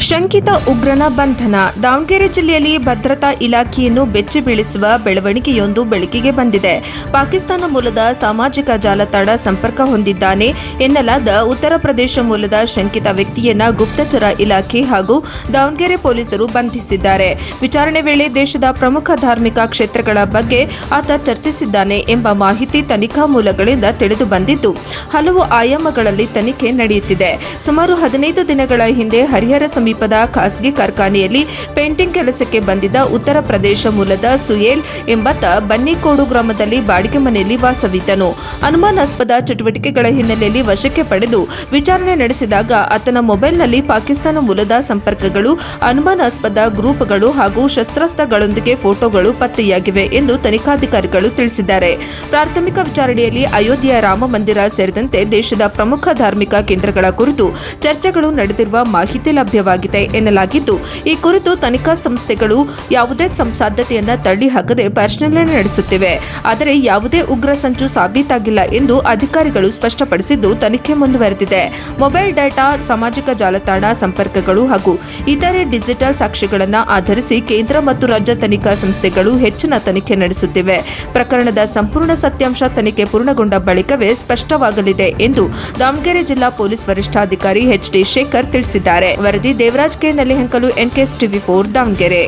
ಶಂಕಿತ ಉಗ್ರನ ಬಂಧನ. ದಾವಣಗೆರೆ ಜಿಲ್ಲೆಯಲ್ಲಿ ಭದ್ರತಾ ಇಲಾಖೆಯನ್ನು ಬೆಚ್ಚಿ ಬೀಳಿಸುವ ಬೆಳವಣಿಗೆಯೊಂದು ಬೆಳಕಿಗೆ ಬಂದಿದೆ. ಪಾಕಿಸ್ತಾನ ಮೂಲದ ಸಾಮಾಜಿಕ ಜಾಲತಾಣ ಸಂಪರ್ಕ ಹೊಂದಿದ್ದಾನೆ ಎನ್ನಲಾದ ಉತ್ತರ ಪ್ರದೇಶ ಮೂಲದ ಶಂಕಿತ ವ್ಯಕ್ತಿಯನ್ನ ಗುಪ್ತಚರ ಇಲಾಖೆ ಹಾಗೂ ದಾವಣಗೆರೆ ಪೊಲೀಸರು ಬಂಧಿಸಿದ್ದಾರೆ. ವಿಚಾರಣೆ ವೇಳೆ ದೇಶದ ಪ್ರಮುಖ ಧಾರ್ಮಿಕ ಕ್ಷೇತ್ರಗಳ ಬಗ್ಗೆ ಆತ ಚರ್ಚಿಸಿದ್ದಾನೆ ಎಂಬ ಮಾಹಿತಿ ತನಿಖಾ ಮೂಲಗಳಿಂದ ತಿಳಿದು ಬಂದಿದ್ದು, ಹಲವು ಆಯಾಮಗಳಲ್ಲಿ ತನಿಖೆ ನಡೆಯುತ್ತಿದೆ. ಸುಮಾರು 15 ದಿನಗಳ ಹಿಂದೆ ಹರಿಹರ ಸಮೀಪದ ಖಾಸಗಿ ಕಾರ್ಖಾನೆಯಲ್ಲಿ ಪೇಂಟಿಂಗ್ ಕೆಲಸಕ್ಕೆ ಬಂದಿದ್ದ ಉತ್ತರ ಪ್ರದೇಶ ಮೂಲದ ಸುಯೇಲ್ ಎಂಬಾತ ಬನ್ನಿಕೋಡು ಗ್ರಾಮದಲ್ಲಿ ಬಾಡಿಗೆ ಮನೆಯಲ್ಲಿ ವಾಸವಿದ್ದನು. ಅನುಮಾನಾಸ್ಪದ ಚಟುವಟಿಕೆಗಳ ಹಿನ್ನೆಲೆಯಲ್ಲಿ ವಶಕ್ಕೆ ಪಡೆದು ವಿಚಾರಣೆ ನಡೆಸಿದಾಗ ಆತನ ಮೊಬೈಲ್ನಲ್ಲಿ ಪಾಕಿಸ್ತಾನ ಮೂಲದ ಸಂಪರ್ಕಗಳು, ಅನುಮಾನಾಸ್ಪದ ಗ್ರೂಪ್ಗಳು ಹಾಗೂ ಶಸ್ತ್ರಾಸ್ತ್ರಗಳೊಂದಿಗೆ ಫೋಟೋಗಳು ಪತ್ತೆಯಾಗಿವೆ ಎಂದು ತನಿಖಾಧಿಕಾರಿಗಳು ತಿಳಿಸಿದ್ದಾರೆ. ಪ್ರಾಥಮಿಕ ವಿಚಾರಣೆಯಲ್ಲಿ ಅಯೋಧ್ಯೆಯ ರಾಮ ಮಂದಿರ ಸೇರಿದಂತೆ ದೇಶದ ಪ್ರಮುಖ ಧಾರ್ಮಿಕ ಕೇಂದ್ರಗಳ ಕುರಿತು ಚರ್ಚೆಗಳು ನಡೆದಿರುವ ಮಾಹಿತಿ ಲಭ್ಯವಾಗಿದೆ ಎನ್ನಲಾಗಿದ್ದು, ಈ ಕುರಿತು ತನಿಖಾ ಸಂಸ್ಥೆಗಳು ಯಾವುದೇ ಸಾಧ್ಯತೆಯನ್ನ ತಳ್ಳಿಹಾಕದೆ ಪರಿಶೀಲನೆ ನಡೆಸುತ್ತಿವೆ. ಆದರೆ ಯಾವುದೇ ಉಗ್ರ ಸಂಚು ಸಾಬೀತಾಗಿಲ್ಲ ಎಂದು ಅಧಿಕಾರಿಗಳು ಸ್ಪಷ್ಟಪಡಿಸಿದ್ದು, ತನಿಖೆ ಮುಂದುವರೆದಿದೆ. ಮೊಬೈಲ್ ಡೇಟಾ, ಸಾಮಾಜಿಕ ಜಾಲತಾಣ ಸಂಪರ್ಕಗಳು ಹಾಗೂ ಇತರೆ ಡಿಜಿಟಲ್ ಸಾಕ್ಷ್ಯಗಳನ್ನು ಆಧರಿಸಿ ಕೇಂದ್ರ ಮತ್ತು ರಾಜ್ಯ ತನಿಖಾ ಸಂಸ್ಥೆಗಳು ಹೆಚ್ಚಿನ ತನಿಖೆ ನಡೆಸುತ್ತಿವೆ. ಪ್ರಕರಣದ ಸಂಪೂರ್ಣ ಸತ್ಯಾಂಶ ತನಿಖೆ ಪೂರ್ಣಗೊಂಡ ಬಳಿಕವೇ ಸ್ಪಷ್ಟವಾಗಲಿದೆ ಎಂದು ದಾವಣಗೆರೆ ಜಿಲ್ಲಾ ಪೊಲೀಸ್ ವರಿಷ್ಠಾಧಿಕಾರಿ ಎಚ್.ಡಿ. ಶೇಖರ್ ತಿಳಿಸಿದ್ದಾರೆ. ವರದಿ ದೇವರಾಜ್ ಕೆ. ನಲಿಹಂಕಲು, NKS TV4 ದಾವಣಗೆರೆ.